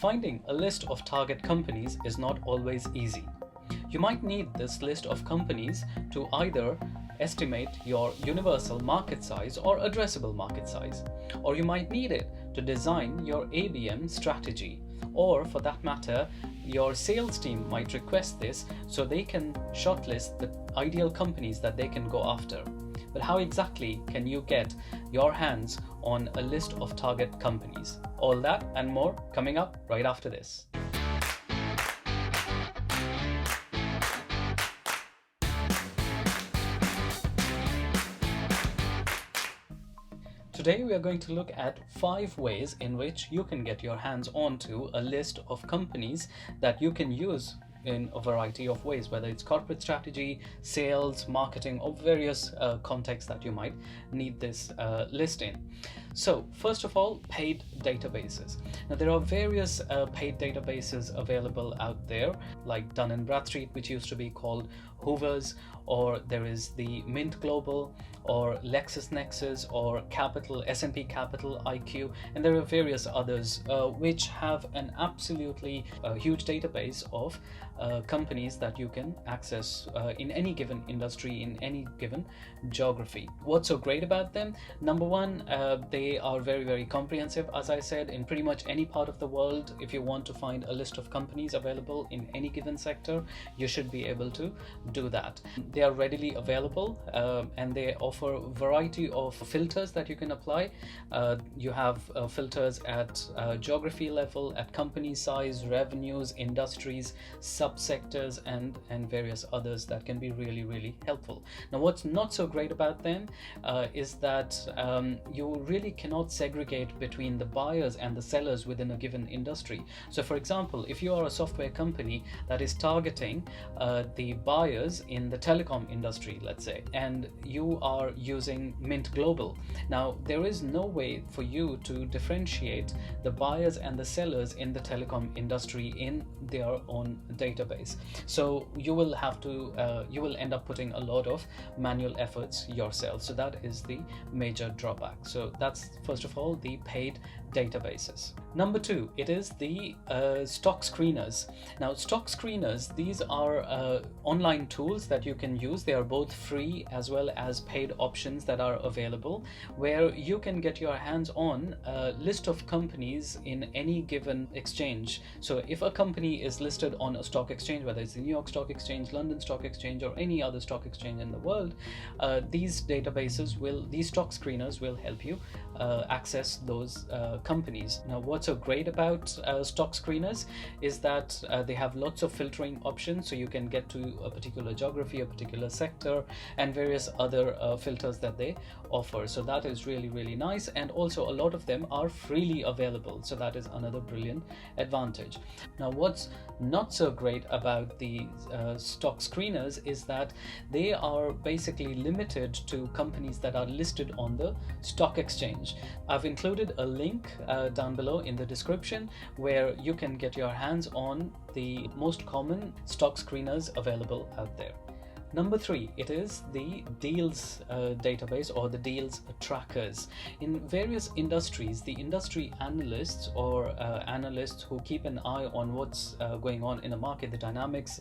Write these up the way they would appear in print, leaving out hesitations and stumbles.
Finding a list of target companies is not always easy. You might need this list of companies to either estimate your universal market size or addressable market size, or you might need it to design your ABM strategy, or for that matter, your sales team might request this so they can shortlist the ideal companies that they can go after. But how exactly can you get your hands on a list of target companies? All that and more coming up right after this. Today we are going to look at 5 ways in which you can get your hands onto a list of companies that you can use in a variety of ways, whether it's corporate strategy, sales, marketing, or various contexts that you might need this list in. So first of all, paid databases. Now there are various paid databases available out there, like Dun & Bradstreet, which used to be called Hoover's, or there is the Mint Global, or LexisNexis, or Capital, S&P Capital, IQ, and there are various others which have an absolutely huge database of companies that you can access in any given industry, in any given geography. What's so great about them? Number one, they are very, very comprehensive. As I said, in pretty much any part of the world, if you want to find a list of companies available in any given sector, you should be able to do that. They are readily available and they offer a variety of filters that you can apply. You have filters at geography level, at company size, revenues, industries, subsectors, and various others that can be really, really helpful. Now what's not so great about them is that you really cannot segregate between the buyers and the sellers within a given industry. So for example, if you are a software company that is targeting the buyers in the telecom industry, let's say, and you are using Mint Global, now there is no way for you to differentiate the buyers and the sellers in the telecom industry in their own database. So you will have to you will end up putting a lot of manual efforts yourself. So that is the major drawback. So that's first of all the paid databases. Number 2, it is the stock screeners. Now stock screeners, these are online tools that you can use. They are both free as well as paid options that are available, where you can get your hands on a list of companies in any given exchange. So if a company is listed on a stock exchange, whether it's the New York Stock Exchange, London Stock Exchange, or any other stock exchange in the world, these stock screeners will help you access those companies. Now what's so great about stock screeners is that they have lots of filtering options, so you can get to a particular geography, a particular sector, and various other filters that they offer. So that is really, really nice, and also a lot of them are freely available, so that is another brilliant advantage. Now what's not so great about the stock screeners is that they are basically limited to companies that are listed on the stock exchange. I've included a link down below in the description where you can get your hands on the most common stock screeners available out there. Number 3, it is the deals database, or the deals trackers. In various industries, the industry analysts or analysts who keep an eye on what's going on in the market, the dynamics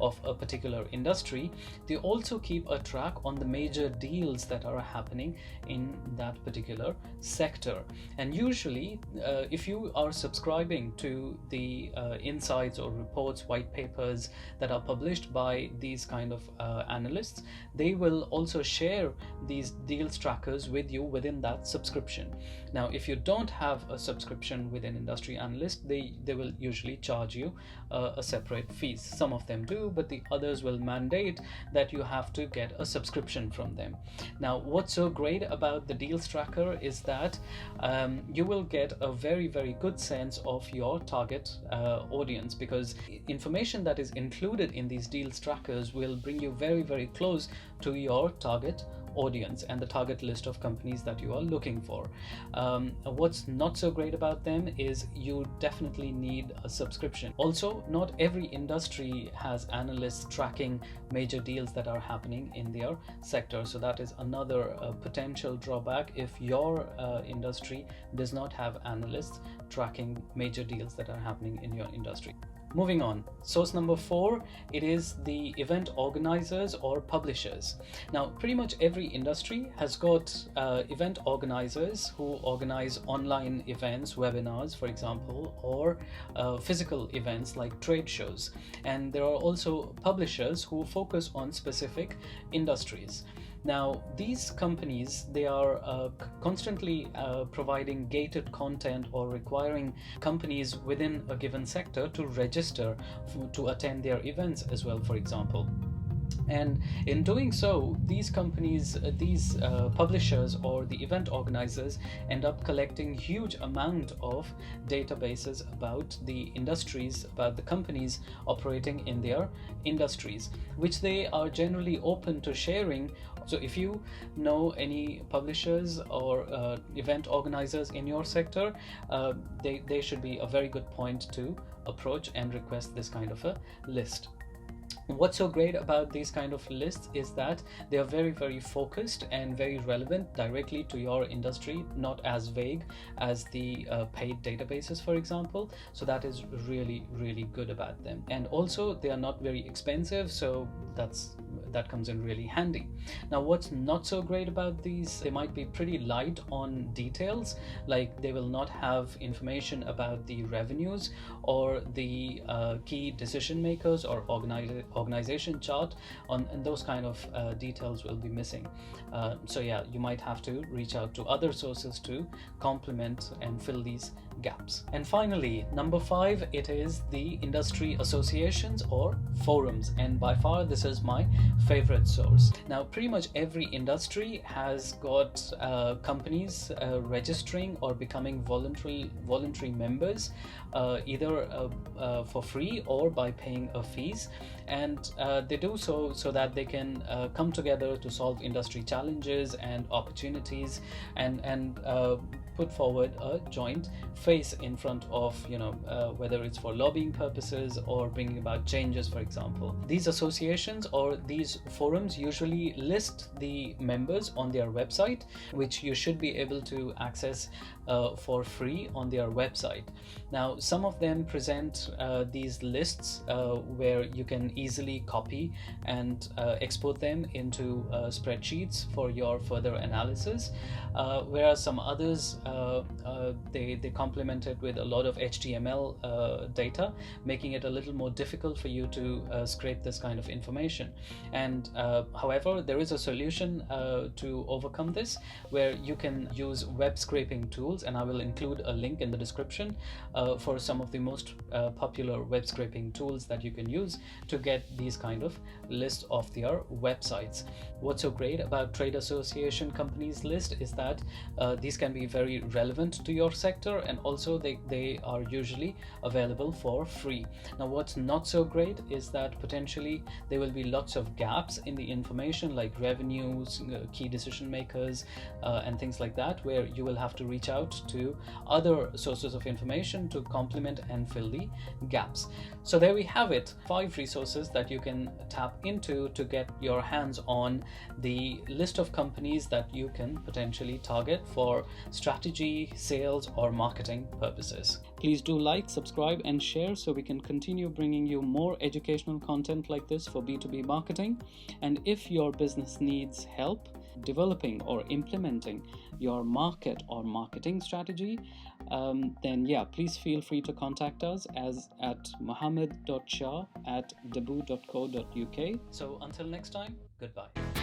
of a particular industry, they also keep a track on the major deals that are happening in that particular sector. And usually, if you are subscribing to the insights or reports, white papers that are published by these kind of analysts, they will also share these deals trackers with you within that subscription. Now if you don't have a subscription with an industry analyst, they will usually charge you a separate fees. Some of them do, but the others will mandate that you have to get a subscription from them. Now what's so great about the deals tracker is that you will get a very, very good sense of your target audience, because information that is included in these deals trackers will bring you very, very close to your target audience and the target list of companies that you are looking for. What's not so great about them is you definitely need a subscription. Also, not every industry has analysts tracking major deals that are happening in their sector, so that is another potential drawback if your industry does not have analysts tracking major deals that are happening in your industry. Moving on, source number 4, it is the event organizers or publishers. Now, pretty much every industry has got event organizers who organize online events, webinars, for example, or physical events like trade shows. And there are also publishers who focus on specific industries. Now, these companies, they are constantly providing gated content or requiring companies within a given sector to register to attend their events as well, for example. And in doing so, these companies, these publishers or the event organizers end up collecting huge amount of databases about the industries, about the companies operating in their industries, which they are generally open to sharing. So if you know any publishers or event organizers in your sector, they should be a very good point to approach and request this kind of a list. What's so great about these kind of lists is that they are very, very focused and very relevant directly to your industry, not as vague as the paid databases, for example. So that is really, really good about them. And also they are not very expensive, so that comes in really handy. Now, what's not so great about these, they might be pretty light on details, like they will not have information about the revenues or the key decision makers or organization chart and those kind of details will be missing. So yeah, you might have to reach out to other sources to complement and fill these gaps. And finally, number 5, it is the industry associations or forums, and by far this is my favorite source. Now, pretty much every industry has got companies registering or becoming voluntary members, either for free or by paying a fees, and they do so that they can come together to solve industry challenges and opportunities and put forward a joint face in front of, whether it's for lobbying purposes or bringing about changes, for example. These associations or these forums usually list the members on their website, which you should be able to access for free on their website. Now, some of them present these lists where you can easily copy and export them into spreadsheets for your further analysis, whereas some others they complement it with a lot of HTML data, making it a little more difficult for you to scrape this kind of information. And however, there is a solution to overcome this, where you can use web scraping tools, and I will include a link in the description for some of the most popular web scraping tools that you can use to get these kind of lists of their websites. What's so great about trade association companies list is that these can be very relevant to your sector, and also they are usually available for free. Now, what's not so great is that potentially there will be lots of gaps in the information, like revenues, key decision makers, and things like that, where you will have to reach out to other sources of information to complement and fill the gaps. So there we have it, 5 resources that you can tap into to get your hands on the list of companies that you can potentially target for strategy, sales, or marketing purposes. Please do like, subscribe, and share so we can continue bringing you more educational content like this for B2B marketing. And if your business needs help developing or implementing your market or marketing strategy, then yeah, please feel free to contact us at mohammed.shah@dabu.co.uk. So until next time, goodbye.